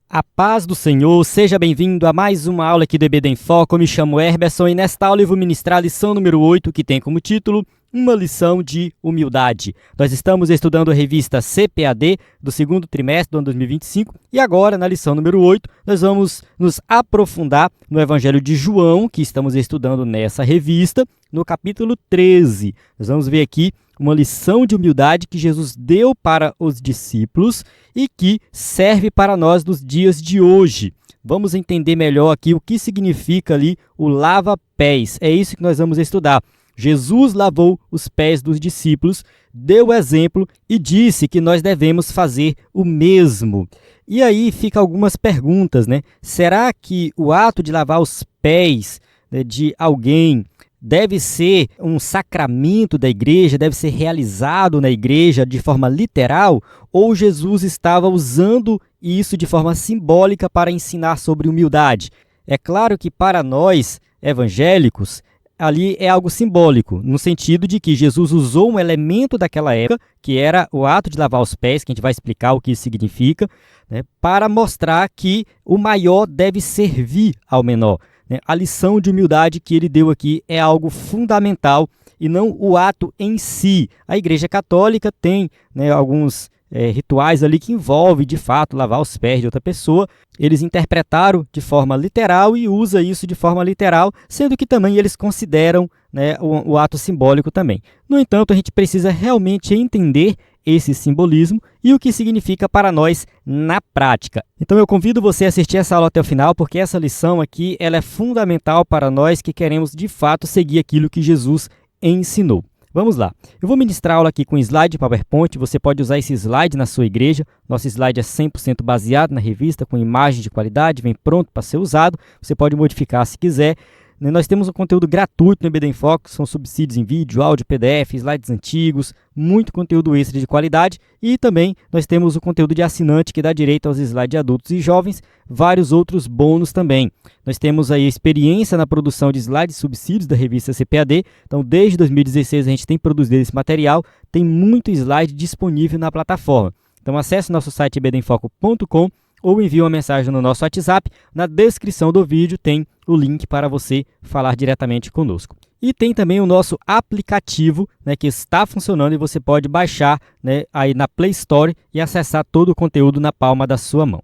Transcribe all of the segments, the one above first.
A paz do Senhor, seja bem-vindo a mais uma aula aqui do EBD em Foco. Eu me chamo Herberson e nesta aula eu vou ministrar a lição número 8, que tem como título Uma Lição de Humildade. Nós estamos estudando a revista CPAD do segundo trimestre do ano 2025 e agora, na lição número 8, nós vamos nos aprofundar no Evangelho de João, que estamos estudando nessa revista, no capítulo 13. Nós vamos ver aqui uma lição de humildade que Jesus deu para os discípulos e que serve para nós nos dias de hoje. Vamos entender melhor aqui o que significa ali o lava-pés. É isso que nós vamos estudar. Jesus lavou os pés dos discípulos, deu exemplo e disse que nós devemos fazer o mesmo. E aí fica algumas perguntas, né? Será que o ato de lavar os pés, né, de alguém deve ser um sacramento da igreja, deve ser realizado na igreja de forma literal, ou Jesus estava usando isso de forma simbólica para ensinar sobre humildade? É claro que para nós, evangélicos, ali é algo simbólico, no sentido de que Jesus usou um elemento daquela época, que era o ato de lavar os pés, que a gente vai explicar o que isso significa, né, para mostrar que o maior deve servir ao menor. A lição de humildade que ele deu aqui é algo fundamental e não o ato em si. A Igreja Católica tem, né, alguns rituais ali que envolvem, de fato, lavar os pés de outra pessoa. Eles interpretaram de forma literal e usam isso de forma literal, sendo que também eles consideram, né, o ato simbólico também. No entanto, a gente precisa realmente entender esse simbolismo e o que significa para nós na prática. Então eu convido você a assistir essa aula até o final, porque essa lição aqui ela é fundamental para nós que queremos de fato seguir aquilo que Jesus ensinou. Vamos lá. Eu vou ministrar a aula aqui com slide PowerPoint. Você pode usar esse slide na sua igreja. Nosso slide é 100% baseado na revista, com imagem de qualidade, vem pronto para ser usado. Você pode modificar se quiser. Nós temos um conteúdo gratuito no EBD em Foco, são subsídios em vídeo, áudio, PDF, slides antigos, muito conteúdo extra de qualidade. E também nós temos o conteúdo de assinante que dá direito aos slides de adultos e jovens, vários outros bônus também. Nós temos aí experiência na produção de slides e subsídios da revista CPAD, então desde 2016 a gente tem produzido esse material, tem muito slide disponível na plataforma. Então acesse nosso site ebdemfoco.com ou envie uma mensagem no nosso WhatsApp. Na descrição do vídeo tem o link para você falar diretamente conosco. E tem também o nosso aplicativo, né, que está funcionando e você pode baixar, né, aí na Play Store e acessar todo o conteúdo na palma da sua mão.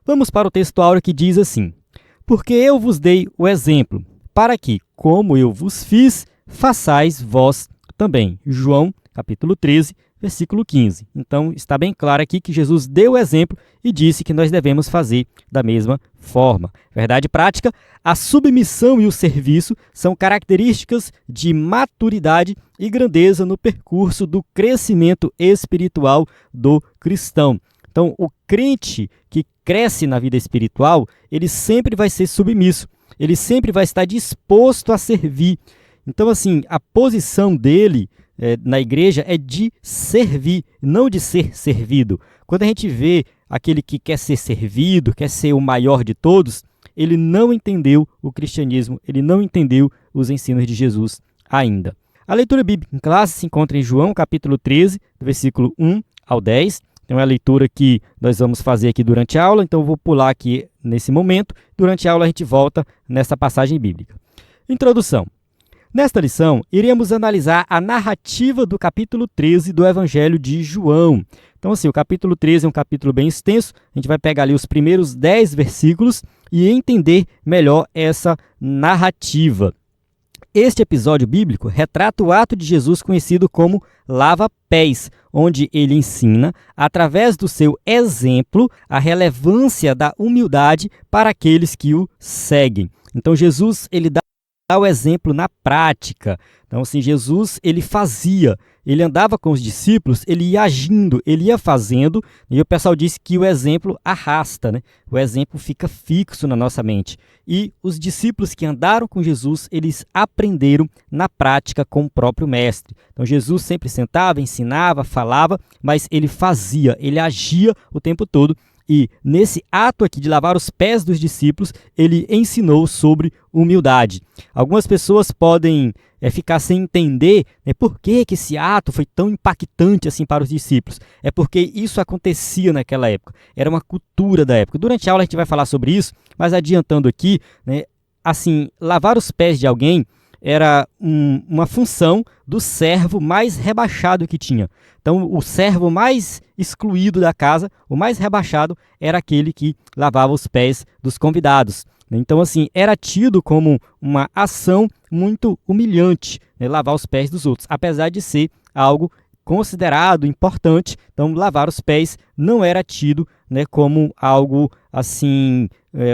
Vamos para o texto áureo que diz assim: Porque eu vos dei o exemplo, para que, como eu vos fiz, façais vós também. João, capítulo 13, versículo 15. Então, está bem claro aqui que Jesus deu o exemplo e disse que nós devemos fazer da mesma forma. Verdade prática, a submissão e o serviço são características de maturidade e grandeza no percurso do crescimento espiritual do cristão. Então, o crente que cresce na vida espiritual, ele sempre vai ser submisso, ele sempre vai estar disposto a servir. Então, assim, a posição dele na igreja é de servir, não de ser servido. Quando a gente vê aquele que quer ser servido, quer ser o maior de todos, ele não entendeu o cristianismo, ele não entendeu os ensinos de Jesus ainda. A leitura bíblica em classe se encontra em João, capítulo 13, do versículo 1 ao 10. Então é a leitura que nós vamos fazer aqui durante a aula, então eu vou pular aqui nesse momento. Durante a aula a gente volta nessa passagem bíblica. Introdução. Nesta lição, iremos analisar a narrativa do capítulo 13 do Evangelho de João. Então, assim, o capítulo 13 é um capítulo bem extenso, a gente vai pegar ali os primeiros 10 versículos e entender melhor essa narrativa. Este episódio bíblico retrata o ato de Jesus conhecido como lava-pés, onde ele ensina, através do seu exemplo, a relevância da humildade para aqueles que o seguem. Então, Jesus ele dá o exemplo na prática. Então, assim, Jesus, ele fazia, ele andava com os discípulos, ele ia agindo, ele ia fazendo, e o pessoal disse que o exemplo arrasta, né? O exemplo fica fixo na nossa mente. E os discípulos que andaram com Jesus, eles aprenderam na prática com o próprio mestre. Então, Jesus sempre sentava, ensinava, falava, mas ele fazia, ele agia o tempo todo, E nesse ato aqui de lavar os pés dos discípulos, ele ensinou sobre humildade. Algumas pessoas podem ficar sem entender, né, por que esse ato foi tão impactante assim para os discípulos. É porque isso acontecia naquela época, era uma cultura da época. Durante a aula a gente vai falar sobre isso, mas adiantando aqui, né, assim, lavar os pés de alguém era uma função do servo mais rebaixado que tinha. Então, o servo mais excluído da casa, o mais rebaixado, era aquele que lavava os pés dos convidados. Então, assim, era tido como uma ação muito humilhante, né, lavar os pés dos outros, apesar de ser algo considerado importante. Então, lavar os pés não era tido, né, como algo assim,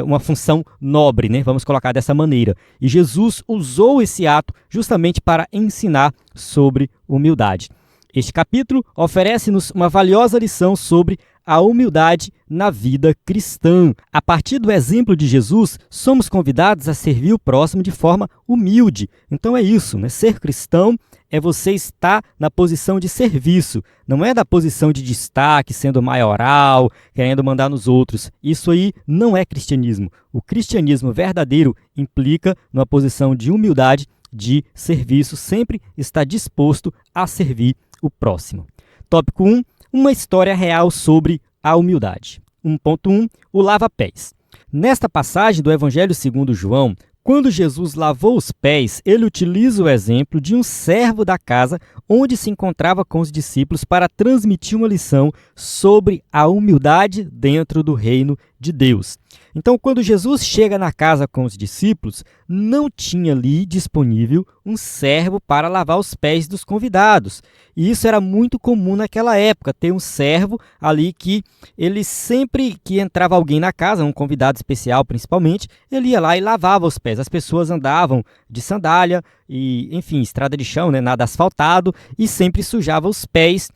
uma função nobre, né? Vamos colocar dessa maneira. E Jesus usou esse ato justamente para ensinar sobre humildade. Este capítulo oferece-nos uma valiosa lição sobre a humildade na vida cristã. A partir do exemplo de Jesus, somos convidados a servir o próximo de forma humilde. Então é isso, né? Ser cristão é você estar na posição de serviço, não é da posição de destaque, sendo maioral, querendo mandar nos outros. Isso aí não é cristianismo. O cristianismo verdadeiro implica numa posição de humildade, de serviço, sempre está disposto a servir o próximo. Tópico 1. Uma história real sobre a humildade. 1.1. O lava-pés. Nesta passagem do Evangelho segundo João, quando Jesus lavou os pés, ele utiliza o exemplo de um servo da casa onde se encontrava com os discípulos para transmitir uma lição sobre a humildade dentro do reino de Deus. Então, quando Jesus chega na casa com os discípulos, não tinha ali disponível um servo para lavar os pés dos convidados. E isso era muito comum naquela época, ter um servo ali que ele sempre que entrava alguém na casa, um convidado especial principalmente, ele ia lá e lavava os pés. As pessoas andavam de sandália e, enfim, estrada de chão, né, nada asfaltado, e sempre sujava os pés.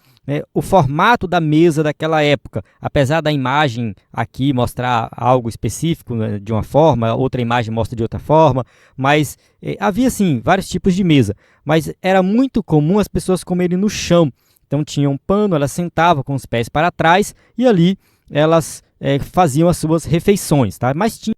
O formato da mesa daquela época, apesar da imagem aqui mostrar algo específico, né, de uma forma, outra imagem mostra de outra forma, mas havia sim vários tipos de mesa, mas era muito comum as pessoas comerem no chão. Então tinha um pano, elas sentavam com os pés para trás e ali elas faziam as suas refeições, tá? Mas tinha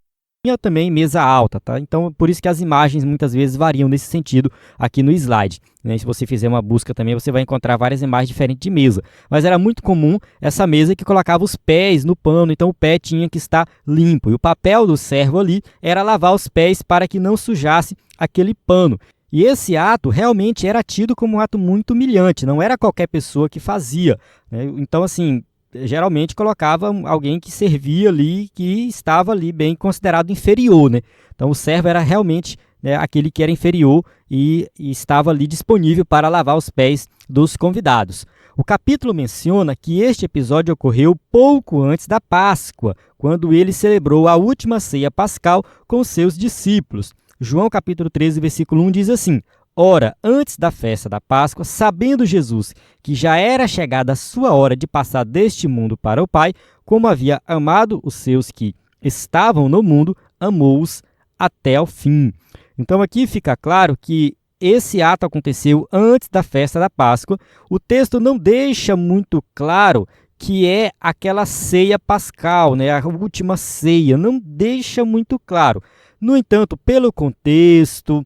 também mesa alta, tá? Então, por isso que as imagens muitas vezes variam nesse sentido aqui no slide, né? Se você fizer uma busca também, você vai encontrar várias imagens diferentes de mesa. Mas era muito comum essa mesa que colocava os pés no pano, então o pé tinha que estar limpo. E o papel do servo ali era lavar os pés para que não sujasse aquele pano. E esse ato realmente era tido como um ato muito humilhante, não era qualquer pessoa que fazia, né? Então, assim, geralmente colocava alguém que servia ali, que estava ali bem considerado inferior, né? Então o servo era realmente, né, aquele que era inferior e estava ali disponível para lavar os pés dos convidados. O capítulo menciona que este episódio ocorreu pouco antes da Páscoa, quando ele celebrou a última ceia pascal com seus discípulos. João capítulo 13, versículo 1 diz assim: Ora, antes da festa da Páscoa, sabendo Jesus que já era chegada a sua hora de passar deste mundo para o Pai, como havia amado os seus que estavam no mundo, amou-os até ao fim. Então aqui fica claro que esse ato aconteceu antes da festa da Páscoa. O texto não deixa muito claro que é aquela ceia pascal, né? A última ceia, não deixa muito claro. No entanto, pelo contexto,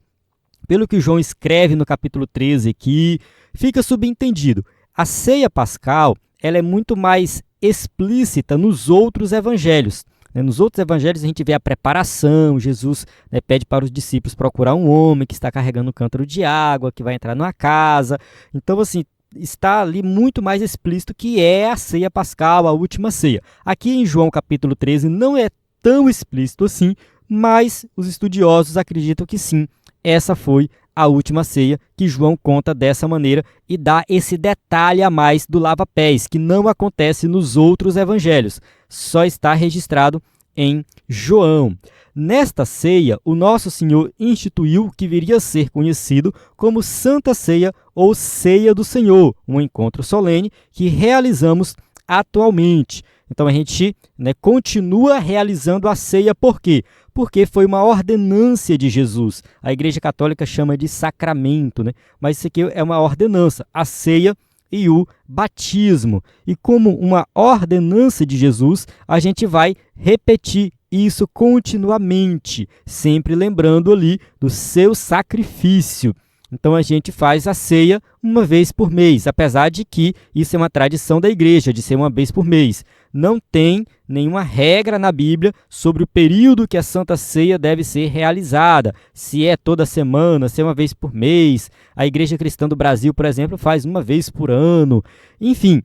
pelo que João escreve no capítulo 13 aqui, fica subentendido. A ceia pascal ela é muito mais explícita nos outros evangelhos. Nos outros evangelhos a gente vê a preparação, Jesus, né, pede para os discípulos procurar um homem que está carregando um cântaro de água, que vai entrar numa casa. Então, assim, está ali muito mais explícito que é a ceia pascal, a última ceia. Aqui em João capítulo 13 não é tão explícito assim, mas os estudiosos acreditam que sim, essa foi a última ceia, que João conta dessa maneira e dá esse detalhe a mais do lava-pés, que não acontece nos outros evangelhos, só está registrado em João. Nesta ceia, o nosso Senhor instituiu o que viria a ser conhecido como Santa Ceia ou Ceia do Senhor, um encontro solene que realizamos atualmente. Então a gente, né, continua realizando a ceia, por quê? Porque foi uma ordenância de Jesus. A Igreja Católica chama de sacramento, né? Mas isso aqui é uma ordenança. A ceia e o batismo. E como uma ordenança de Jesus, a gente vai repetir isso continuamente, sempre lembrando ali do seu sacrifício. Então a gente faz a ceia uma vez por mês, apesar de que isso é uma tradição da igreja, de ser uma vez por mês. Não tem nenhuma regra na Bíblia sobre o período que a Santa Ceia deve ser realizada, se é toda semana, se é uma vez por mês. A Igreja Cristã do Brasil, por exemplo, faz uma vez por ano. Enfim,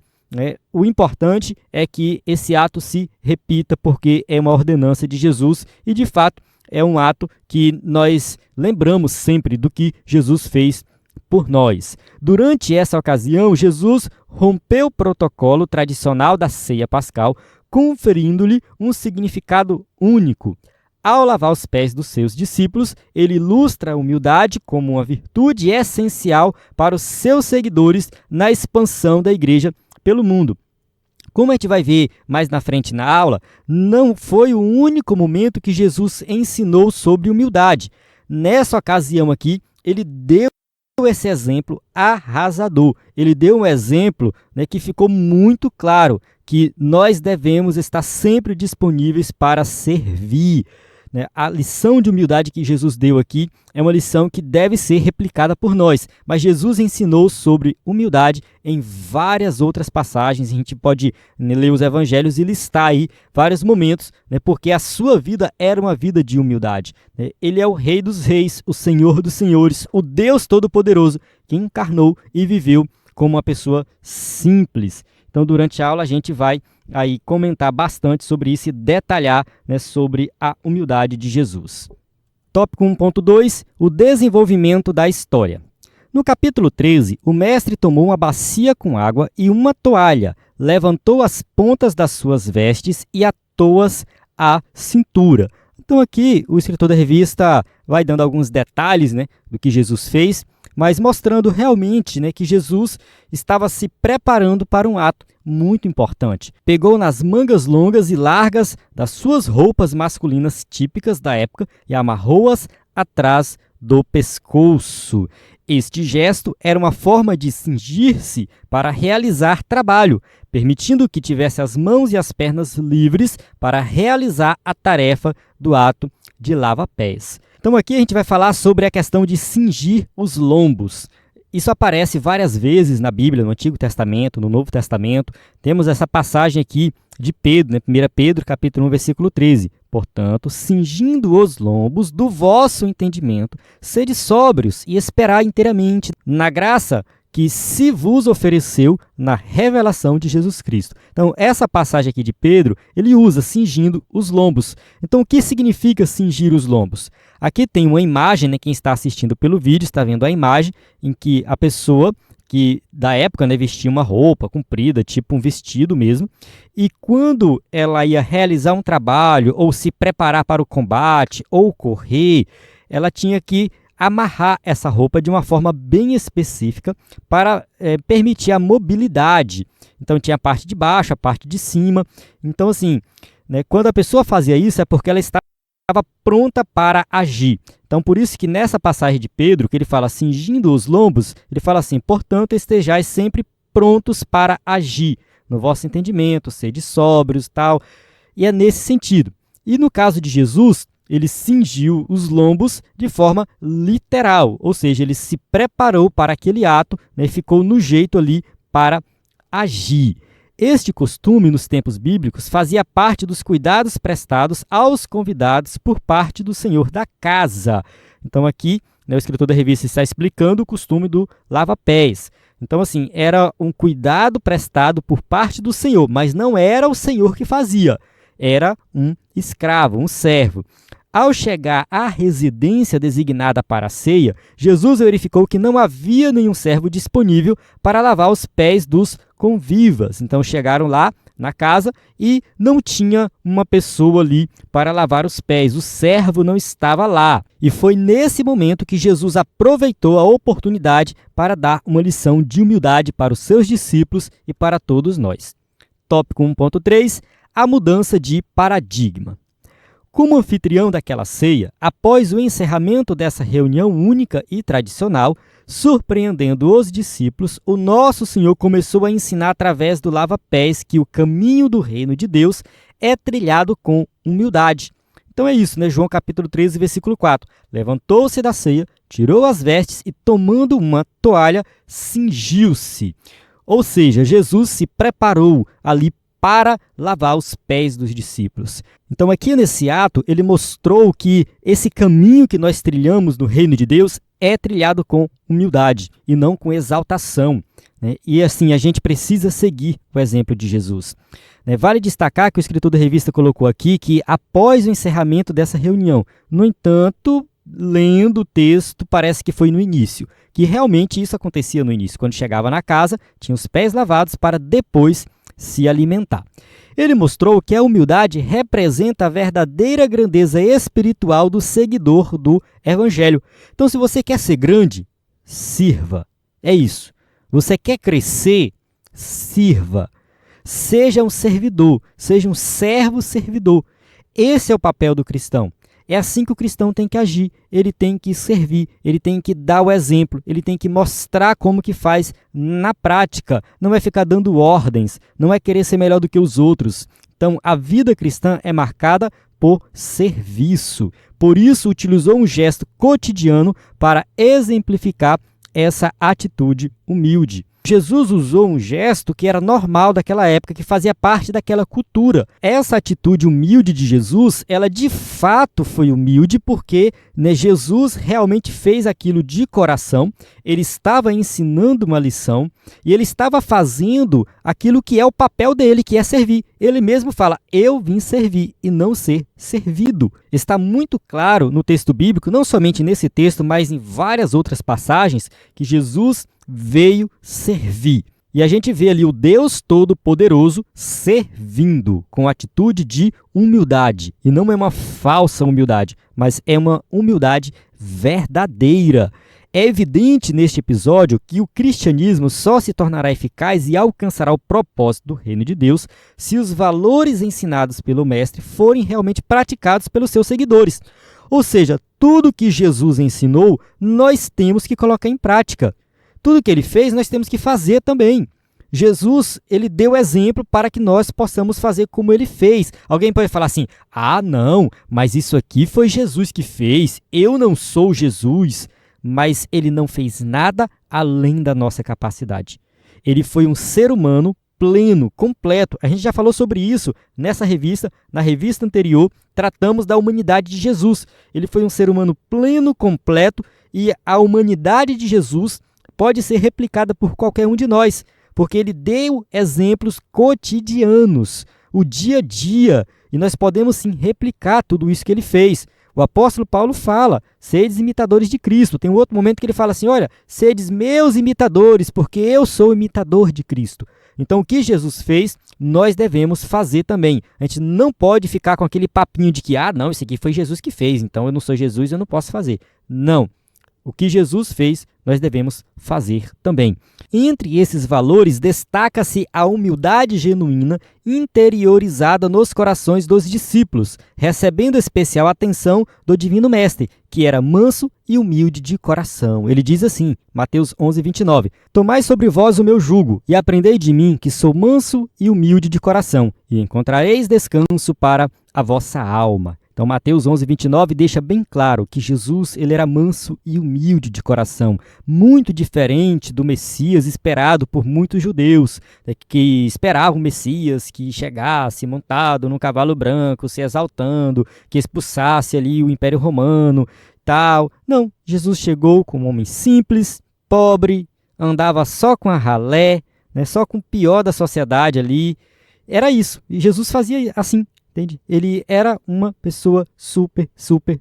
o importante é que esse ato se repita, porque é uma ordenança de Jesus e, de fato, é um ato que nós lembramos sempre do que Jesus fez por nós. Durante essa ocasião, Jesus rompeu o protocolo tradicional da ceia pascal, conferindo-lhe um significado único. Ao lavar os pés dos seus discípulos, ele ilustra a humildade como uma virtude essencial para os seus seguidores na expansão da igreja pelo mundo. Como a gente vai ver mais na frente na aula, não foi o único momento que Jesus ensinou sobre humildade. Nessa ocasião aqui, ele deu esse exemplo arrasador. Ele deu um exemplo, que ficou muito claro, que nós devemos estar sempre disponíveis para servir. A lição de humildade que Jesus deu aqui é uma lição que deve ser replicada por nós. Mas Jesus ensinou sobre humildade em várias outras passagens. A gente pode ler os evangelhos e listar aí vários momentos, porque a sua vida era uma vida de humildade. Ele é o Rei dos Reis, o Senhor dos Senhores, o Deus Todo-Poderoso, que encarnou e viveu como uma pessoa simples. Então, durante a aula, a gente vai aí comentar bastante sobre isso e detalhar, sobre a humildade de Jesus. Tópico 1.2, o desenvolvimento da história. No capítulo 13, o mestre tomou uma bacia com água e uma toalha, levantou as pontas das suas vestes e atou-as à cintura. Então aqui o escritor da revista vai dando alguns detalhes, do que Jesus fez, mas mostrando realmente, que Jesus estava se preparando para um ato muito importante. Pegou nas mangas longas e largas das suas roupas masculinas típicas da época e amarrou-as atrás do pescoço. Este gesto era uma forma de cingir-se para realizar trabalho, permitindo que tivesse as mãos e as pernas livres para realizar a tarefa do ato de lava-pés. Então aqui a gente vai falar sobre a questão de cingir os lombos. Isso aparece várias vezes na Bíblia, no Antigo Testamento, no Novo Testamento. Temos essa passagem aqui de Pedro, 1 Pedro, capítulo 1, versículo 13. Portanto, cingindo os lombos do vosso entendimento, sede sóbrios e esperai inteiramente na graça que se vos ofereceu na revelação de Jesus Cristo. Então, essa passagem aqui de Pedro, ele usa cingindo os lombos. Então, o que significa cingir os lombos? Aqui tem uma imagem, quem está assistindo pelo vídeo está vendo a imagem em que a pessoa que da época vestia uma roupa comprida, tipo um vestido mesmo, e quando ela ia realizar um trabalho ou se preparar para o combate ou correr, ela tinha que amarrar essa roupa de uma forma bem específica para permitir a mobilidade. Então tinha a parte de baixo, a parte de cima. Então assim, quando a pessoa fazia isso é porque ela estava pronta para agir. Então por isso que nessa passagem de Pedro, que ele fala cingindo os lombos, ele fala assim, portanto estejais sempre prontos para agir, no vosso entendimento, sede sóbrios e tal. E é nesse sentido. E no caso de Jesus, ele cingiu os lombos de forma literal, ou seja, ele se preparou para aquele ato, e ficou no jeito ali para agir. Este costume, nos tempos bíblicos, fazia parte dos cuidados prestados aos convidados por parte do senhor da casa. Então aqui, o escritor da revista está explicando o costume do lava-pés. Então assim, era um cuidado prestado por parte do senhor, mas não era o senhor que fazia, era um escravo, um servo. Ao chegar à residência designada para a ceia, Jesus verificou que não havia nenhum servo disponível para lavar os pés dos convivas. Então chegaram lá na casa e não tinha uma pessoa ali para lavar os pés. O servo não estava lá. E foi nesse momento que Jesus aproveitou a oportunidade para dar uma lição de humildade para os seus discípulos e para todos nós. Tópico 1.3, a mudança de paradigma. Como anfitrião daquela ceia, após o encerramento dessa reunião única e tradicional, Surpreendendo os discípulos, o nosso Senhor começou a ensinar através do lava-pés que o caminho do reino de Deus é trilhado com humildade. Então é isso, né? João capítulo 13, versículo 4. Levantou-se da ceia, tirou as vestes e, tomando uma toalha, cingiu-se. Ou seja, Jesus se preparou ali para lavar os pés dos discípulos. Então aqui nesse ato, ele mostrou que esse caminho que nós trilhamos no reino de Deus é trilhado com humildade e não com exaltação, né? E assim, a gente precisa seguir o exemplo de Jesus. Vale destacar que o escritor da revista colocou aqui que após o encerramento dessa reunião, no entanto, lendo o texto, parece que foi no início, que realmente isso acontecia no início. Quando chegava na casa, tinha os pés lavados para depois se alimentar. Ele mostrou que a humildade representa a verdadeira grandeza espiritual do seguidor do Evangelho. Então, se você quer ser grande, sirva. É isso. Você quer crescer, sirva. Seja um servidor, seja um servo-servidor. Esse é o papel do cristão. É assim que o cristão tem que agir. Ele tem que servir, ele tem que dar o exemplo, ele tem que mostrar como que faz na prática. Não é ficar dando ordens, não é querer ser melhor do que os outros. Então, a vida cristã é marcada por serviço. Por isso, utilizou um gesto cotidiano para exemplificar essa atitude humilde. Jesus usou um gesto que era normal daquela época, que fazia parte daquela cultura. Essa atitude humilde de Jesus, ela de fato foi humilde porque, né, Jesus realmente fez aquilo de coração, ele estava ensinando uma lição e ele estava fazendo aquilo que é o papel dele, que é servir. Ele mesmo fala, eu vim servir e não ser servido. Está muito claro no texto bíblico, não somente nesse texto, mas em várias outras passagens, que Jesus veio servir. E a gente vê ali o Deus Todo-Poderoso servindo com atitude de humildade. E não é uma falsa humildade, mas é uma humildade verdadeira. É evidente neste episódio que o cristianismo só se tornará eficaz e alcançará o propósito do reino de Deus se os valores ensinados pelo Mestre forem realmente praticados pelos seus seguidores. Ou seja, tudo que Jesus ensinou, nós temos que colocar em prática. Tudo que ele fez, nós temos que fazer também. Jesus, ele deu exemplo para que nós possamos fazer como ele fez. Alguém pode falar assim, não, mas isso aqui foi Jesus que fez, eu não sou Jesus. Mas ele não fez nada além da nossa capacidade. Ele foi um ser humano pleno, completo. A gente já falou sobre isso nessa revista. Na revista anterior, tratamos da humanidade de Jesus. Ele foi um ser humano pleno, completo, e a humanidade de Jesus pode ser replicada por qualquer um de nós, porque ele deu exemplos cotidianos, o dia a dia, e nós podemos sim replicar tudo isso que ele fez. O apóstolo Paulo fala, sedes imitadores de Cristo. Tem um outro momento que ele fala assim, olha, sedes meus imitadores, porque eu sou imitador de Cristo. Então, o que Jesus fez, nós devemos fazer também. A gente não pode ficar com aquele papinho de que, não, isso aqui foi Jesus que fez, então eu não sou Jesus, eu não posso fazer. Não. O que Jesus fez, nós devemos fazer também. Entre esses valores, destaca-se a humildade genuína interiorizada nos corações dos discípulos, recebendo especial atenção do Divino Mestre, que era manso e humilde de coração. Ele diz assim, Mateus 11, 29, Tomai sobre vós o meu jugo, e aprendei de mim, que sou manso e humilde de coração, e encontrareis descanso para a vossa alma. Então, Mateus 11, 29 deixa bem claro que Jesus ele era manso e humilde de coração, muito diferente do Messias esperado por muitos judeus, que esperavam o Messias que chegasse montado num cavalo branco, se exaltando, que expulsasse ali o Império Romano, tal. Não, Jesus chegou como um homem simples, pobre, andava só com a ralé, né, só com o pior da sociedade ali. Era isso, e Jesus fazia assim. Entende? Ele era uma pessoa super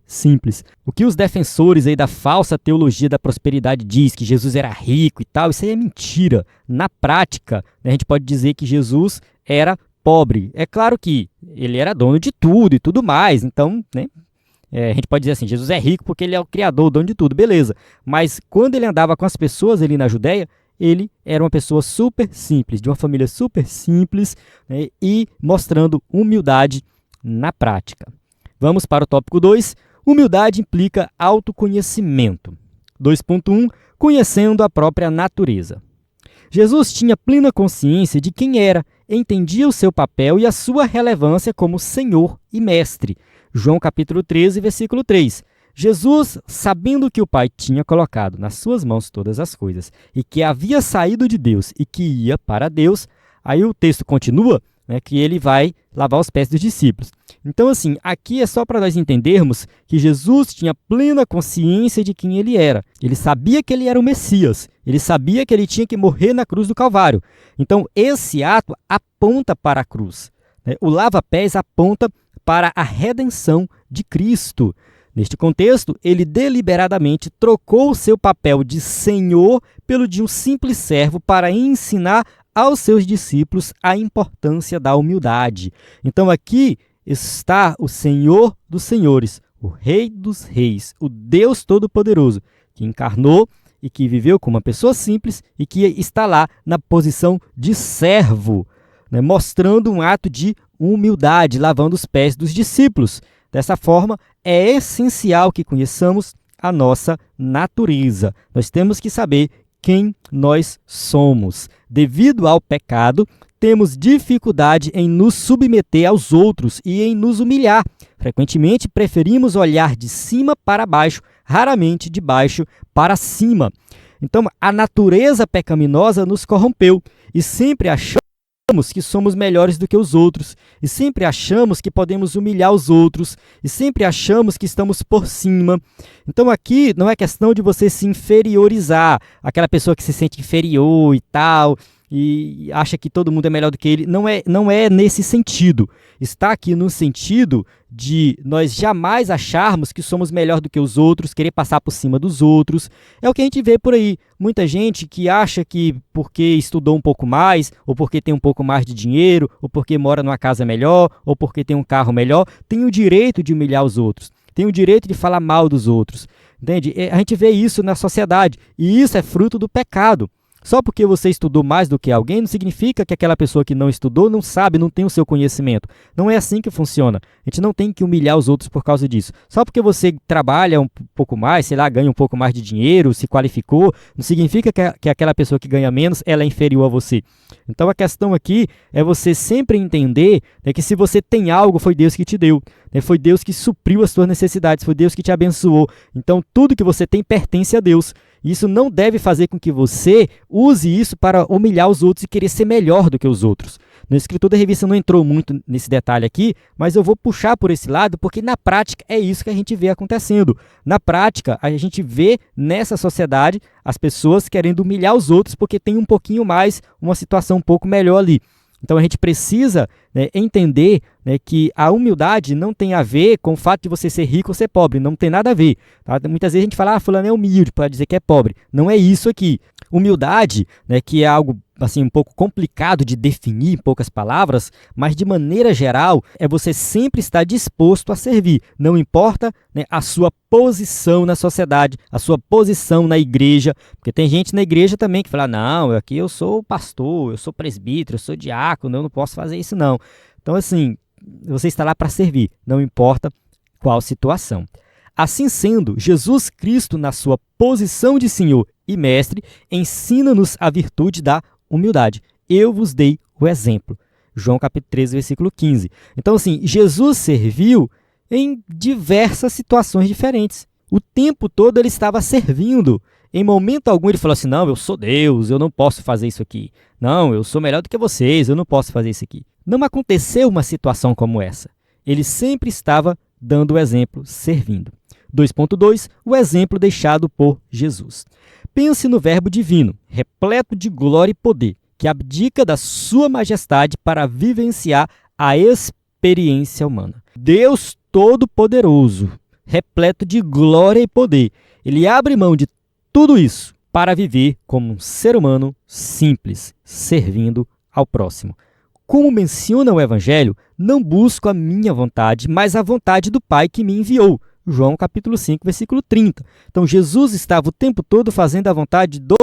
simples. O que os defensores aí da falsa teologia da prosperidade diz, que Jesus era rico e tal, isso aí é mentira. Na prática, né, a gente pode dizer que Jesus era pobre. É claro que ele era dono de tudo e tudo mais, então, né, a gente pode dizer assim, Jesus é rico porque ele é o criador, o dono de tudo, beleza. Mas quando ele andava com as pessoas ali na Judéia, ele era uma pessoa super simples, de uma família super simples, né, e mostrando humildade na prática. Vamos para o tópico 2. Humildade implica autoconhecimento. 2.1 Conhecendo a própria natureza. Jesus tinha plena consciência de quem era, entendia o seu papel e a sua relevância como Senhor e Mestre. João capítulo 13, versículo 3. Jesus, sabendo que o Pai tinha colocado nas suas mãos todas as coisas e que havia saído de Deus e que ia para Deus, aí o texto continua, que ele vai lavar os pés dos discípulos. Então, assim, aqui é só para nós entendermos que Jesus tinha plena consciência de quem ele era. Ele sabia que ele era o Messias. Ele sabia que ele tinha que morrer na cruz do Calvário. Então, esse ato aponta para a cruz. O lava-pés aponta para a redenção de Cristo. Neste contexto, ele deliberadamente trocou o seu papel de Senhor pelo de um simples servo para ensinar aos seus discípulos a importância da humildade. Então aqui está o Senhor dos Senhores, o Rei dos Reis, o Deus Todo-Poderoso, que encarnou e que viveu como uma pessoa simples e que está lá na posição de servo, mostrando um ato de humildade, lavando os pés dos discípulos. Dessa forma, é essencial que conheçamos a nossa natureza. Nós temos que saber quem nós somos. Devido ao pecado, temos dificuldade em nos submeter aos outros e em nos humilhar. Frequentemente, preferimos olhar de cima para baixo, raramente de baixo para cima. Então, a natureza pecaminosa nos corrompeu e sempre achamos que somos melhores do que os outros, e sempre achamos que podemos humilhar os outros, e sempre achamos que estamos por cima. Então aqui não é questão de você se inferiorizar, aquela pessoa que se sente inferior e tal, e acha que todo mundo é melhor do que ele. Não é nesse sentido. Está aqui no sentido de nós jamais acharmos que somos melhor do que os outros, querer passar por cima dos outros. É o que a gente vê por aí. Muita gente que acha que porque estudou um pouco mais, ou porque tem um pouco mais de dinheiro, ou porque mora numa casa melhor, ou porque tem um carro melhor, tem o direito de humilhar os outros. Tem o direito de falar mal dos outros. Entende? A gente vê isso na sociedade. E isso é fruto do pecado. Só porque você estudou mais do que alguém, não significa que aquela pessoa que não estudou não sabe, não tem o seu conhecimento. Não é assim que funciona. A gente não tem que humilhar os outros por causa disso. Só porque você trabalha um pouco mais, sei lá, ganha um pouco mais de dinheiro, se qualificou, não significa que aquela pessoa que ganha menos, ela é inferior a você. Então a questão aqui é você sempre entender que se você tem algo, foi Deus que te deu. Foi Deus que supriu as suas necessidades, foi Deus que te abençoou. Então tudo que você tem pertence a Deus. Isso não deve fazer com que você use isso para humilhar os outros e querer ser melhor do que os outros. No escritor da revista não entrou muito nesse detalhe aqui, mas eu vou puxar por esse lado porque na prática é isso que a gente vê acontecendo. Na prática, a gente vê nessa sociedade as pessoas querendo humilhar os outros porque tem um pouquinho mais, uma situação um pouco melhor ali. Então a gente precisa entender que a humildade não tem a ver com o fato de você ser rico ou ser pobre, não tem nada a ver. Tá? Muitas vezes a gente fala, fulano é humilde para dizer que é pobre. Não é isso aqui. Humildade, que é algo assim, um pouco complicado de definir em poucas palavras, mas de maneira geral é você sempre estar disposto a servir. Não importa a sua posição na sociedade, a sua posição na igreja, porque tem gente na igreja também que fala, não, aqui eu sou pastor, eu sou presbítero, eu sou diácono, eu não posso fazer isso não. Então assim, você está lá para servir, não importa qual situação. Assim sendo, Jesus Cristo, na sua posição de Senhor e Mestre, ensina-nos a virtude da humildade. Eu vos dei o exemplo. João capítulo 13, versículo 15. Então, assim, Jesus serviu em diversas situações diferentes. O tempo todo ele estava servindo. Em momento algum ele falou assim, não, eu sou Deus, eu não posso fazer isso aqui. Não, eu sou melhor do que vocês, eu não posso fazer isso aqui. Não aconteceu uma situação como essa. Ele sempre estava dando o exemplo, servindo. 2.2. O exemplo deixado por Jesus. Pense no verbo divino, repleto de glória e poder, que abdica da sua majestade para vivenciar a experiência humana. Deus Todo-Poderoso, repleto de glória e poder. Ele abre mão de tudo isso para viver como um ser humano simples, servindo ao próximo. Como menciona o Evangelho, não busco a minha vontade, mas a vontade do Pai que me enviou. João capítulo 5, versículo 30. Então, Jesus estava o tempo todo fazendo a vontade do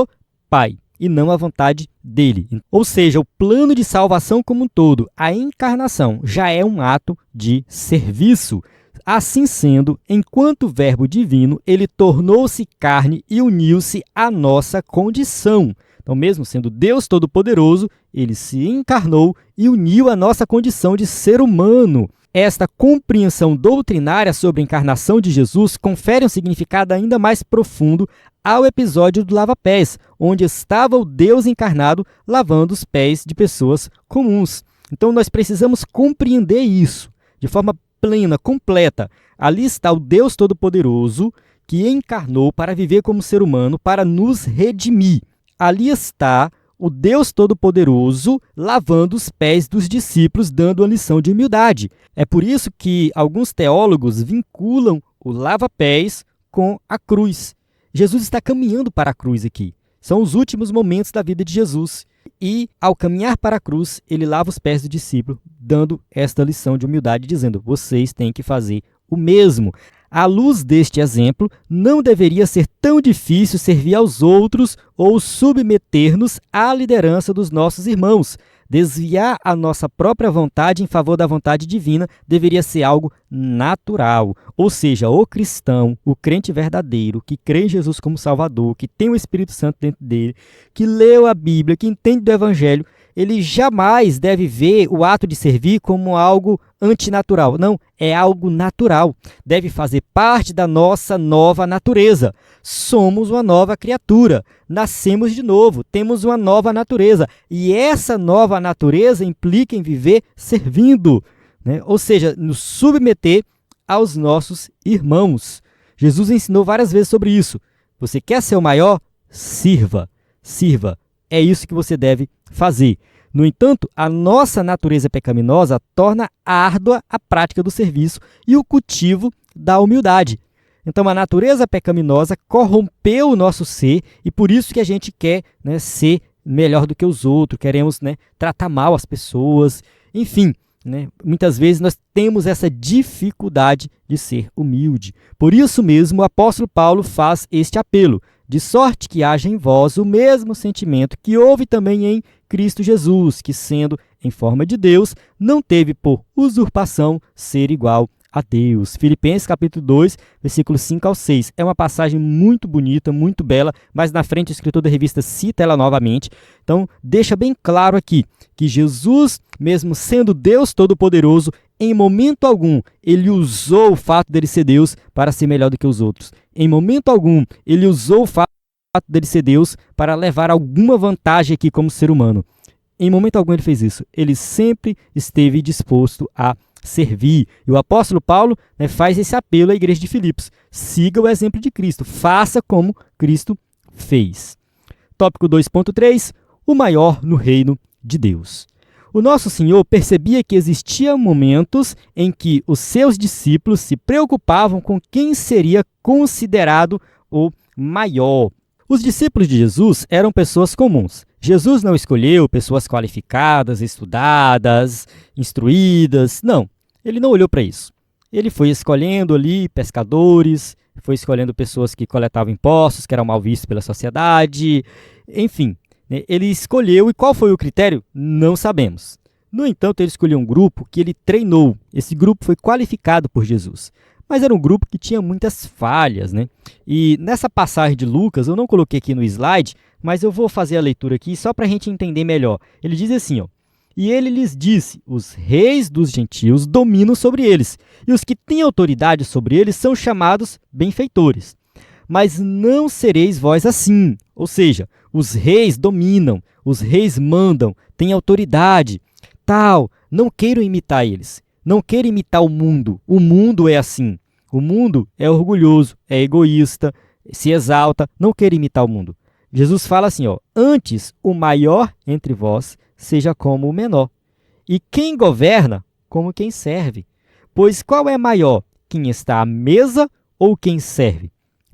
Pai e não a vontade dele. Ou seja, o plano de salvação como um todo, a encarnação, já é um ato de serviço. Assim sendo, enquanto Verbo divino, ele tornou-se carne e uniu-se à nossa condição. Então, mesmo sendo Deus Todo-Poderoso, ele se encarnou e uniu a nossa condição de ser humano. Esta compreensão doutrinária sobre a encarnação de Jesus confere um significado ainda mais profundo ao episódio do lava-pés, onde estava o Deus encarnado lavando os pés de pessoas comuns. Então, nós precisamos compreender isso de forma plena, completa. Ali está o Deus Todo-Poderoso que encarnou para viver como ser humano, para nos redimir. Ali está o Deus Todo-Poderoso lavando os pés dos discípulos, dando uma lição de humildade. É por isso que alguns teólogos vinculam o lava-pés com a cruz. Jesus está caminhando para a cruz aqui. São os últimos momentos da vida de Jesus. E, ao caminhar para a cruz, ele lava os pés do discípulo, dando esta lição de humildade, dizendo: vocês têm que fazer o mesmo. À luz deste exemplo, não deveria ser tão difícil servir aos outros ou submeter-nos à liderança dos nossos irmãos. Desviar a nossa própria vontade em favor da vontade divina deveria ser algo natural. Ou seja, o cristão, o crente verdadeiro, que crê em Jesus como Salvador, que tem o Espírito Santo dentro dele, que leu a Bíblia, que entende do Evangelho, ele jamais deve ver o ato de servir como algo antinatural. Não, é algo natural. Deve fazer parte da nossa nova natureza. Somos uma nova criatura. Nascemos de novo, temos uma nova natureza. E essa nova natureza implica em viver servindo, né? Ou seja, nos submeter aos nossos irmãos. Jesus ensinou várias vezes sobre isso. Você quer ser o maior? Sirva. Sirva. É isso que você deve fazer. No entanto, a nossa natureza pecaminosa torna árdua a prática do serviço e o cultivo da humildade. Então, a natureza pecaminosa corrompeu o nosso ser e por isso que a gente quer, né, ser melhor do que os outros, queremos, né, tratar mal as pessoas, enfim. Né? Muitas vezes nós temos essa dificuldade de ser humilde. Por isso mesmo, o apóstolo Paulo faz este apelo: de sorte que haja em vós o mesmo sentimento que houve também em Cristo Jesus, que, sendo em forma de Deus, não teve por usurpação ser igual a Deus. Filipenses capítulo 2, versículos 5 ao 6. É uma passagem muito bonita, muito bela, mas na frente o escritor da revista cita ela novamente. Então, deixa bem claro aqui que Jesus, mesmo sendo Deus Todo-Poderoso, em momento algum, ele usou o fato dele ser Deus para ser melhor do que os outros. Em momento algum, ele usou o fato dele ser Deus para levar alguma vantagem aqui como ser humano. Em momento algum ele fez isso. Ele sempre esteve disposto a servir. E o apóstolo Paulo, né, faz esse apelo à igreja de Filipos: siga o exemplo de Cristo, faça como Cristo fez. Tópico 2.3, o maior no reino de Deus. O nosso Senhor percebia que existiam momentos em que os seus discípulos se preocupavam com quem seria considerado o maior. Os discípulos de Jesus eram pessoas comuns. Jesus não escolheu pessoas qualificadas, estudadas, instruídas. Não, ele não olhou para isso. Ele foi escolhendo ali pescadores, foi escolhendo pessoas que coletavam impostos, que eram mal vistos pela sociedade, enfim. Ele escolheu, e qual foi o critério? Não sabemos. No entanto, ele escolheu um grupo que ele treinou. Esse grupo foi qualificado por Jesus. Mas era um grupo que tinha muitas falhas, né? E nessa passagem de Lucas, eu não coloquei aqui no slide, mas eu vou fazer a leitura aqui só para a gente entender melhor. Ele diz assim, ó: e ele lhes disse: os reis dos gentios dominam sobre eles, e os que têm autoridade sobre eles são chamados benfeitores. Mas não sereis vós assim. Ou seja, os reis dominam, os reis mandam, têm autoridade, tal. Não queiram imitar eles. Não queiram imitar o mundo. O mundo é assim. O mundo é orgulhoso, é egoísta, se exalta. Não queiram imitar o mundo. Jesus fala assim, ó: antes o maior entre vós seja como o menor, e quem governa como quem serve. Pois qual é maior, quem está à mesa ou quem serve?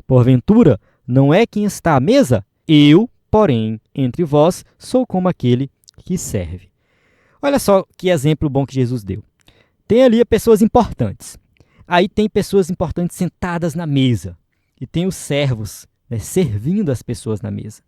Porventura, não é quem está à mesa? Eu, porém, entre vós, sou como aquele que serve. Olha só que exemplo bom que Jesus deu. Tem ali pessoas importantes. Aí tem pessoas importantes sentadas na mesa. E tem os servos, né, servindo as pessoas na mesa.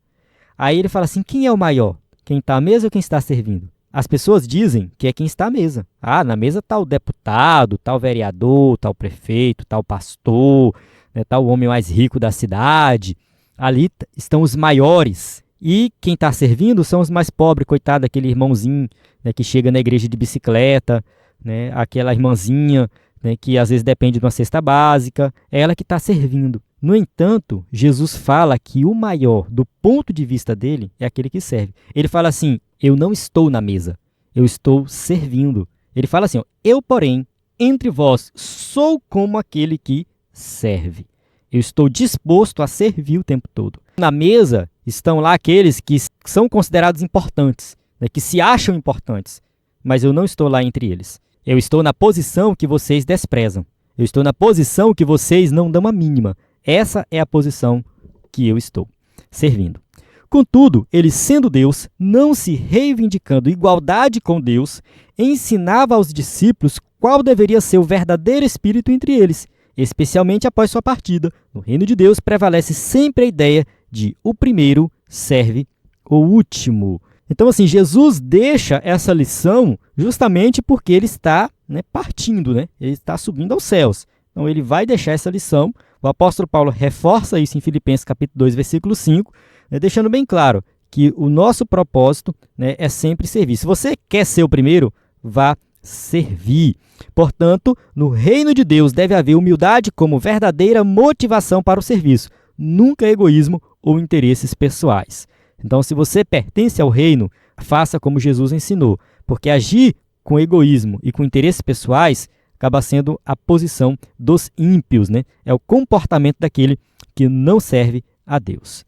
Aí ele fala assim: quem é o maior? Quem está à mesa ou quem está servindo? As pessoas dizem que é quem está à mesa. Ah, na mesa está o deputado, está o vereador, está o prefeito, está o pastor, né, está o homem mais rico da cidade. Ali estão os maiores. E quem está servindo são os mais pobres, coitado, aquele irmãozinho, né, que chega na igreja de bicicleta, né, aquela irmãzinha, né, que às vezes depende de uma cesta básica, é ela que está servindo. No entanto, Jesus fala que o maior, do ponto de vista dele, é aquele que serve. Ele fala assim, eu não estou na mesa, eu estou servindo. Ele fala assim, ó, eu, porém, entre vós, sou como aquele que serve. Eu estou disposto a servir o tempo todo. Na mesa estão lá aqueles que são considerados importantes, né, que se acham importantes, mas eu não estou lá entre eles. Eu estou na posição que vocês desprezam. Eu estou na posição que vocês não dão a mínima. Essa é a posição que eu estou servindo. Contudo, ele, sendo Deus, não se reivindicando igualdade com Deus, ensinava aos discípulos qual deveria ser o verdadeiro espírito entre eles, especialmente após sua partida. No reino de Deus prevalece sempre a ideia de o primeiro serve o último. Então, assim, Jesus deixa essa lição justamente porque ele está, né, partindo, né? Ele está subindo aos céus. Então, ele vai deixar essa lição. O apóstolo Paulo reforça isso em Filipenses capítulo 2, versículo 5, né, deixando bem claro que o nosso propósito, né, é sempre servir. Se você quer ser o primeiro, vá servir. Portanto, no reino de Deus deve haver humildade como verdadeira motivação para o serviço, nunca egoísmo ou interesses pessoais. Então, se você pertence ao reino, faça como Jesus ensinou, porque agir com egoísmo e com interesses pessoais acaba sendo a posição dos ímpios, né? É o comportamento daquele que não serve a Deus.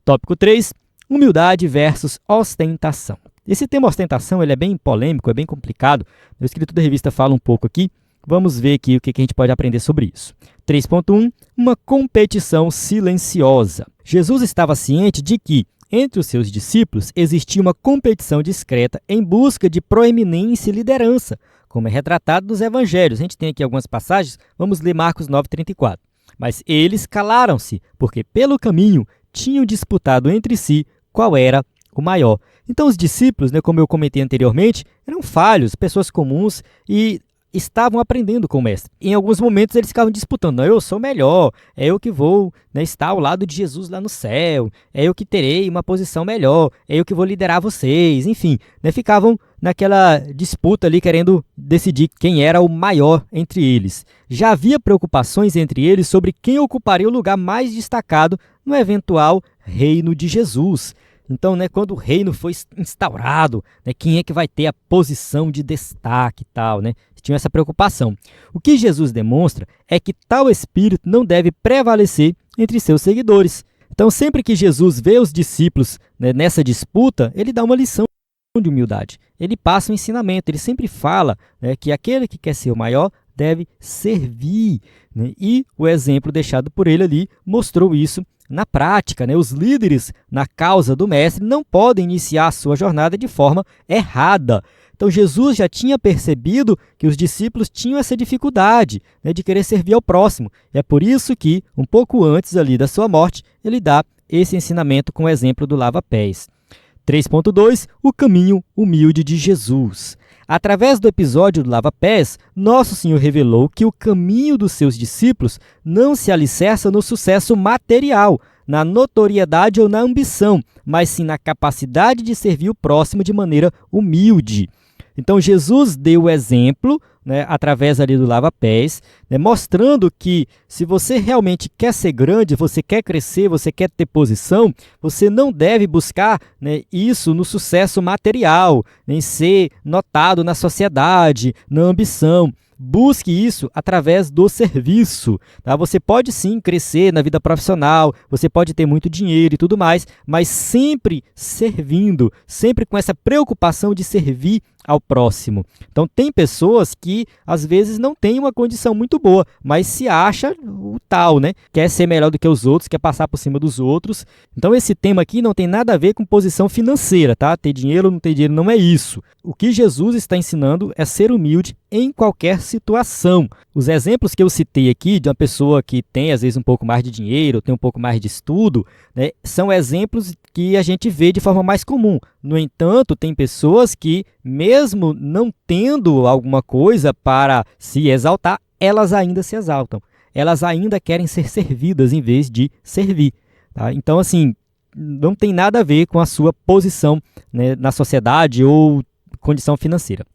Tópico 3, humildade versus ostentação. Esse tema ostentação ele é bem polêmico, é bem complicado. O escrito da revista fala um pouco aqui. Vamos ver aqui o que a gente pode aprender sobre isso. 3.1, uma competição silenciosa. Jesus estava ciente de que, entre os seus discípulos, existia uma competição discreta em busca de proeminência e liderança, como é retratado nos evangelhos. A gente tem aqui algumas passagens, vamos ler Marcos 9:34. Mas eles calaram-se, porque pelo caminho tinham disputado entre si qual era o maior. Então os discípulos, né, como eu comentei anteriormente, eram falhos, pessoas comuns e estavam aprendendo com o mestre. Em alguns momentos eles ficavam disputando, não, eu sou melhor, é eu que vou, né, estar ao lado de Jesus lá no céu, é eu que terei uma posição melhor, é eu que vou liderar vocês, enfim, né, ficavam naquela disputa ali querendo decidir quem era o maior entre eles. Já havia preocupações entre eles sobre quem ocuparia o lugar mais destacado no eventual reino de Jesus. Então, né, quando o reino foi instaurado, né, quem é que vai ter a posição de destaque e tal, né? Tinham essa preocupação. O que Jesus demonstra é que tal espírito não deve prevalecer entre seus seguidores. Então, sempre que Jesus vê os discípulos, né, nessa disputa, ele dá uma lição de humildade. Ele passa um ensinamento, ele sempre fala, né, que aquele que quer ser o maior deve servir, né? E o exemplo deixado por ele ali mostrou isso na prática, né? Os líderes na causa do mestre não podem iniciar a sua jornada de forma errada. Então, Jesus já tinha percebido que os discípulos tinham essa dificuldade, né, de querer servir ao próximo. E é por isso que, um pouco antes ali da sua morte, ele dá esse ensinamento com o exemplo do lava-pés. 3.2, o caminho humilde de Jesus. Através do episódio do lava-pés, Nosso Senhor revelou que o caminho dos seus discípulos não se alicerça no sucesso material, na notoriedade ou na ambição, mas sim na capacidade de servir o próximo de maneira humilde. Então, Jesus deu o exemplo, né, através ali do lava-pés, né, mostrando que se você realmente quer ser grande, você quer crescer, você quer ter posição, você não deve buscar, né, isso no sucesso material, em ser notado na sociedade, na ambição. Busque isso através do serviço. Tá? Você pode sim crescer na vida profissional, você pode ter muito dinheiro e tudo mais, mas sempre servindo, sempre com essa preocupação de servir ao próximo. Então, tem pessoas que às vezes não têm uma condição muito boa, mas se acha o tal, né? Quer ser melhor do que os outros, quer passar por cima dos outros. Então, esse tema aqui não tem nada a ver com posição financeira, tá? Ter dinheiro ou não ter dinheiro não é isso. O que Jesus está ensinando é ser humilde em qualquer situação. Os exemplos que eu citei aqui de uma pessoa que tem às vezes um pouco mais de dinheiro, tem um pouco mais de estudo, né, são exemplos que a gente vê de forma mais comum. No entanto, tem pessoas que, mesmo não tendo alguma coisa para se exaltar, elas ainda se exaltam. Elas ainda querem ser servidas em vez de servir. Tá? Então, assim, não tem nada a ver com a sua posição, né, na sociedade ou condição financeira.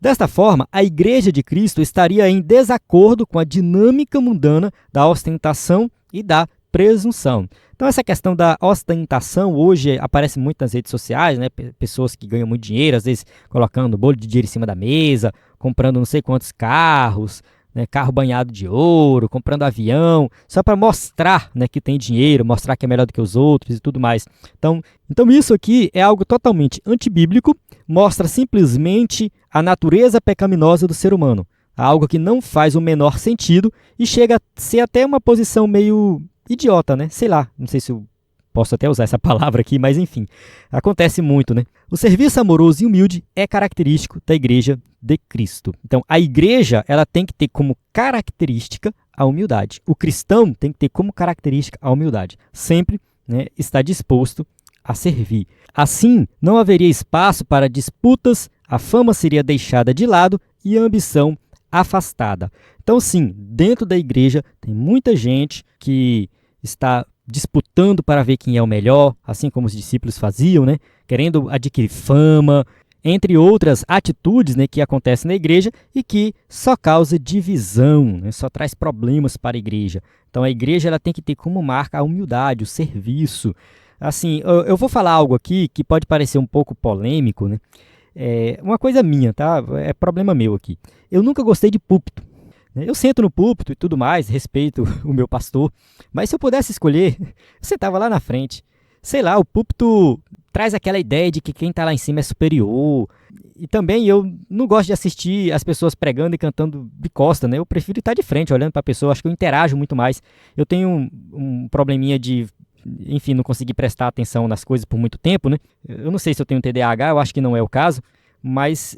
Desta forma, a Igreja de Cristo estaria em desacordo com a dinâmica mundana da ostentação e da presunção. Então, essa questão da ostentação hoje aparece muito nas redes sociais, né? Pessoas que ganham muito dinheiro, às vezes colocando bolo de dinheiro em cima da mesa, comprando não sei quantos carros, né? Carro banhado de ouro, comprando avião, só para mostrar, né, que tem dinheiro, mostrar que é melhor do que os outros e tudo mais. Então isso aqui é algo totalmente antibíblico, mostra simplesmente a natureza pecaminosa do ser humano, algo que não faz o menor sentido e chega a ser até uma posição meio idiota, né? Sei lá, não sei se eu posso até usar essa palavra aqui, mas enfim, acontece muito, né? O serviço amoroso e humilde é característico da Igreja de Cristo. Então, a igreja, ela tem que ter como característica a humildade. O cristão tem que ter como característica a humildade. Sempre, né, está disposto a servir. Assim, não haveria espaço para disputas, a fama seria deixada de lado e a ambição afastada. Então, sim, dentro da igreja tem muita gente que está disputando para ver quem é o melhor, assim como os discípulos faziam, né? Querendo adquirir fama, entre outras atitudes, né, que acontecem na igreja e que só causa divisão, né? Só traz problemas para a igreja. Então a igreja ela tem que ter como marca a humildade, o serviço. Assim, eu vou falar algo aqui que pode parecer um pouco polêmico, né? Uma coisa minha, tá? É problema meu aqui. Eu nunca gostei de púlpito. Eu sento no púlpito e tudo mais, respeito o meu pastor, mas se eu pudesse escolher, eu sentava lá na frente. Sei lá, o púlpito traz aquela ideia de que quem está lá em cima é superior. E também eu não gosto de assistir as pessoas pregando e cantando de costa, né? Eu prefiro estar de frente, olhando para a pessoa, acho que eu interajo muito mais. Eu tenho um probleminha de, enfim, não conseguir prestar atenção nas coisas por muito tempo, né? Eu não sei se eu tenho TDAH, eu acho que não é o caso. Mas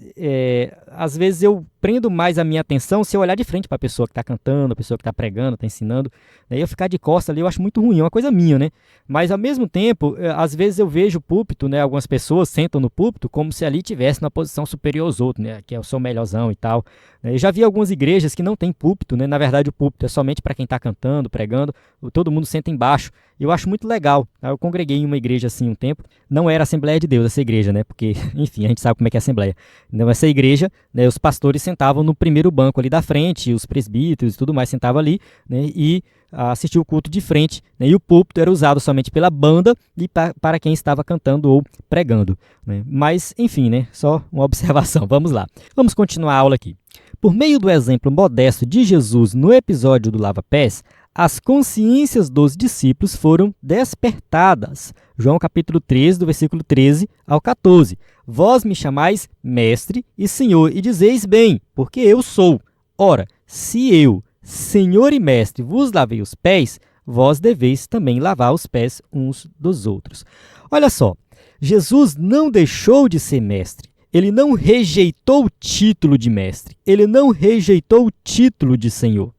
às vezes eu prendo mais a minha atenção se eu olhar de frente para a pessoa que está cantando, a pessoa que está pregando, está ensinando. Daí eu ficar de costa ali eu acho muito ruim, é uma coisa minha, né? Mas ao mesmo tempo, às vezes eu vejo o púlpito, né? Algumas pessoas sentam no púlpito como se ali tivesse na posição superior aos outros, né? Que eu sou melhorzão e tal. Eu já vi algumas igrejas que não tem púlpito, né? Na verdade o púlpito é somente para quem está cantando, pregando, todo mundo senta embaixo. Eu acho muito legal. Eu congreguei em uma igreja assim um tempo. Não era Assembleia de Deus essa igreja, né? Porque, enfim, a gente sabe como é que é a Assembleia. Então, essa igreja, né, os pastores sentavam no primeiro banco ali da frente, os presbíteros e tudo mais sentavam ali, né, e assistiam o culto de frente. Né, e o púlpito era usado somente pela banda e para quem estava cantando ou pregando. Né. Mas, enfim, né, só uma observação. Vamos lá. Vamos continuar a aula aqui. Por meio do exemplo modesto de Jesus no episódio do lava-pés, as consciências dos discípulos foram despertadas. João capítulo 13, do versículo 13 ao 14. Vós me chamais mestre e senhor, e dizeis bem, porque eu sou. Ora, se eu, senhor e mestre, vos lavei os pés, vós deveis também lavar os pés uns dos outros. Olha só, Jesus não deixou de ser mestre. Ele não rejeitou o título de mestre. Ele não rejeitou o título de senhor.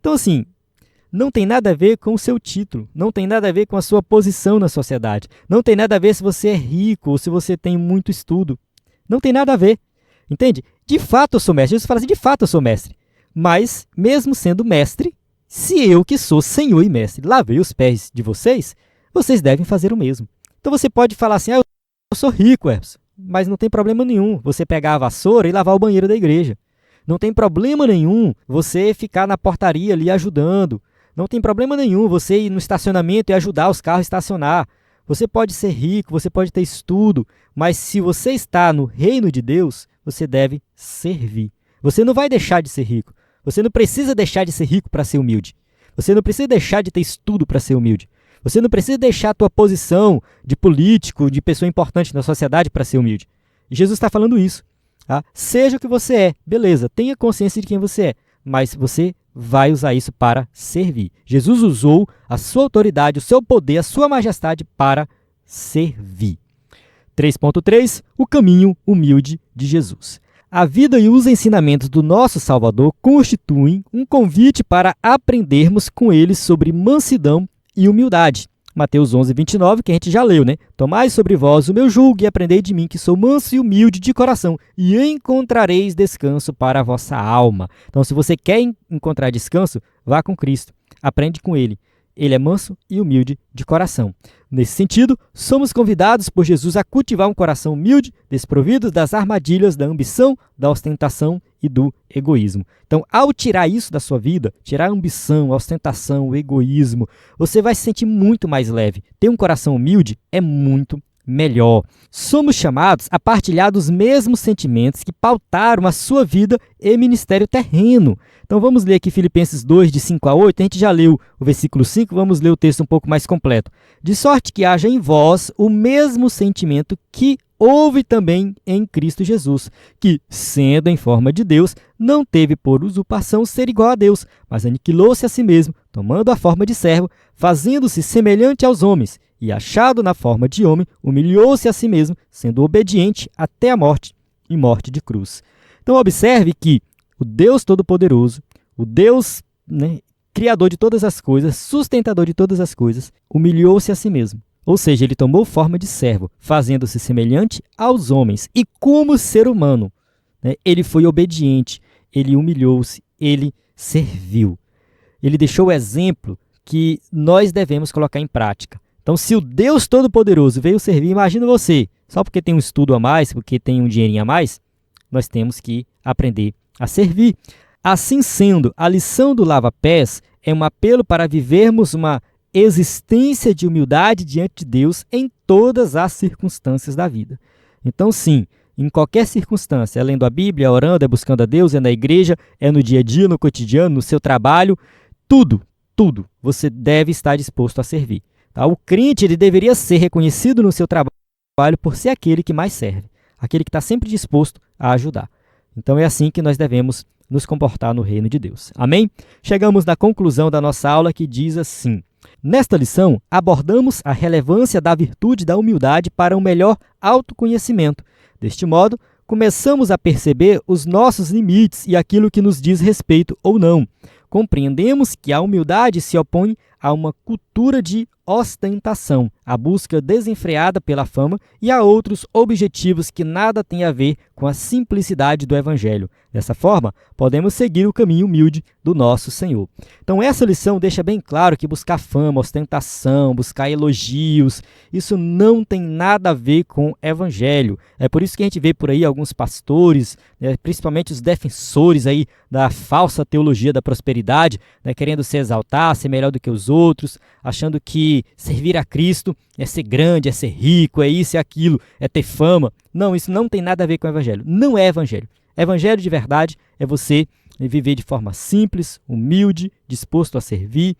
Então, assim, não tem nada a ver com o seu título, não tem nada a ver com a sua posição na sociedade, não tem nada a ver se você é rico ou se você tem muito estudo. Não tem nada a ver, entende? De fato eu sou mestre. Jesus fala assim, de fato eu sou mestre. Mas, mesmo sendo mestre, se eu que sou senhor e mestre lavei os pés de vocês, vocês devem fazer o mesmo. Então você pode falar assim, eu sou rico, mas não tem problema nenhum você pegar a vassoura e lavar o banheiro da igreja. Não tem problema nenhum você ficar na portaria ali ajudando. Não tem problema nenhum você ir no estacionamento e ajudar os carros a estacionar. Você pode ser rico, você pode ter estudo, mas se você está no reino de Deus, você deve servir. Você não vai deixar de ser rico. Você não precisa deixar de ser rico para ser humilde. Você não precisa deixar de ter estudo para ser humilde. Você não precisa deixar a tua posição de político, de pessoa importante na sociedade para ser humilde. E Jesus está falando isso. Tá? Seja o que você é, beleza, tenha consciência de quem você é, mas você vai usar isso para servir. Jesus usou a sua autoridade, o seu poder, a sua majestade para servir. 3.3. O caminho humilde de Jesus. A vida e os ensinamentos do nosso Salvador constituem um convite para aprendermos com ele sobre mansidão e humildade. Mateus 11, 29, que a gente já leu, né? Tomai sobre vós o meu jugo e aprendei de mim, que sou manso e humilde de coração, e encontrareis descanso para a vossa alma. Então, se você quer encontrar descanso, vá com Cristo, aprende com Ele. Ele é manso e humilde de coração. Nesse sentido, somos convidados por Jesus a cultivar um coração humilde, desprovido das armadilhas da ambição, da ostentação e do egoísmo. Então, ao tirar isso da sua vida, tirar a ambição, a ostentação, o egoísmo, você vai se sentir muito mais leve. Ter um coração humilde é muito melhor. Somos chamados a partilhar dos mesmos sentimentos que pautaram a sua vida e ministério terreno. Então vamos ler aqui Filipenses 2, de 5 a 8, a gente já leu o versículo 5, vamos ler o texto um pouco mais completo. De sorte que haja em vós o mesmo sentimento que houve também em Cristo Jesus, que, sendo em forma de Deus, não teve por usurpação ser igual a Deus, mas aniquilou-se a si mesmo, tomando a forma de servo, fazendo-se semelhante aos homens, e achado na forma de homem, humilhou-se a si mesmo, sendo obediente até a morte, e morte de cruz. Então observe que o Deus Todo-Poderoso, o Deus, Criador de todas as coisas, sustentador de todas as coisas, humilhou-se a si mesmo. Ou seja, ele tomou forma de servo, fazendo-se semelhante aos homens. E como ser humano, ele foi obediente, ele humilhou-se, ele serviu. Ele deixou o exemplo que nós devemos colocar em prática. Então, se o Deus Todo-Poderoso veio servir, imagina você, só porque tem um estudo a mais, porque tem um dinheirinho a mais, nós temos que aprender a servir. Assim sendo, a lição do lava-pés é um apelo para vivermos uma existência de humildade diante de Deus em todas as circunstâncias da vida. Então, sim, em qualquer circunstância, é lendo a Bíblia, é orando, é buscando a Deus, é na igreja, é no dia a dia, no cotidiano, no seu trabalho, tudo, você deve estar disposto a servir. Tá? O crente ele deveria ser reconhecido no seu trabalho por ser aquele que mais serve, aquele que está sempre disposto a ajudar. Então, é assim que nós devemos nos comportar no reino de Deus. Amém? Chegamos na conclusão da nossa aula que diz assim: nesta lição, abordamos a relevância da virtude da humildade para um melhor autoconhecimento. Deste modo, começamos a perceber os nossos limites e aquilo que nos diz respeito ou não. Compreendemos que a humildade se opõe a uma cultura de ostentação, a busca desenfreada pela fama e a outros objetivos que nada têm a ver com a simplicidade do Evangelho. Dessa forma, podemos seguir o caminho humilde do nosso Senhor. Então, essa lição deixa bem claro que buscar fama, ostentação, buscar elogios, isso não tem nada a ver com o Evangelho. É por isso que a gente vê por aí alguns pastores, principalmente os defensores aí da falsa teologia da prosperidade, querendo se exaltar, ser melhor do que os outros, achando que servir a Cristo é ser grande, é ser rico, é isso e aquilo, é ter fama. Não, isso não tem nada a ver com o Evangelho. Não é Evangelho. Evangelho de verdade é você viver de forma simples, humilde, disposto a servir,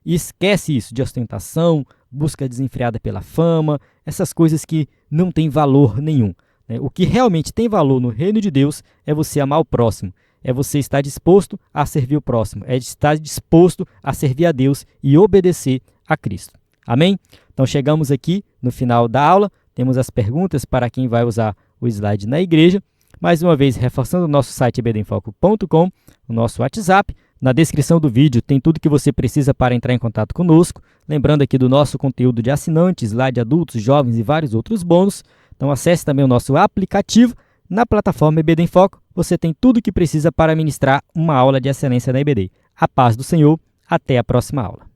e esquece isso de ostentação, busca desenfreada pela fama, essas coisas que não têm valor nenhum. O que realmente tem valor no reino de Deus é você amar o próximo, é você estar disposto a servir o próximo, é estar disposto a servir a Deus e obedecer a Cristo. Amém? Então chegamos aqui no final da aula, temos as perguntas para quem vai usar o slide na igreja. Mais uma vez, reforçando o nosso site ebdenfoco.com, o nosso WhatsApp. Na descrição do vídeo tem tudo que você precisa para entrar em contato conosco. Lembrando aqui do nosso conteúdo de assinantes, slide adultos, jovens e vários outros bônus. Então acesse também o nosso aplicativo. Na plataforma EBD em Foco, você tem tudo o que precisa para ministrar uma aula de excelência na EBD. A paz do Senhor, até a próxima aula.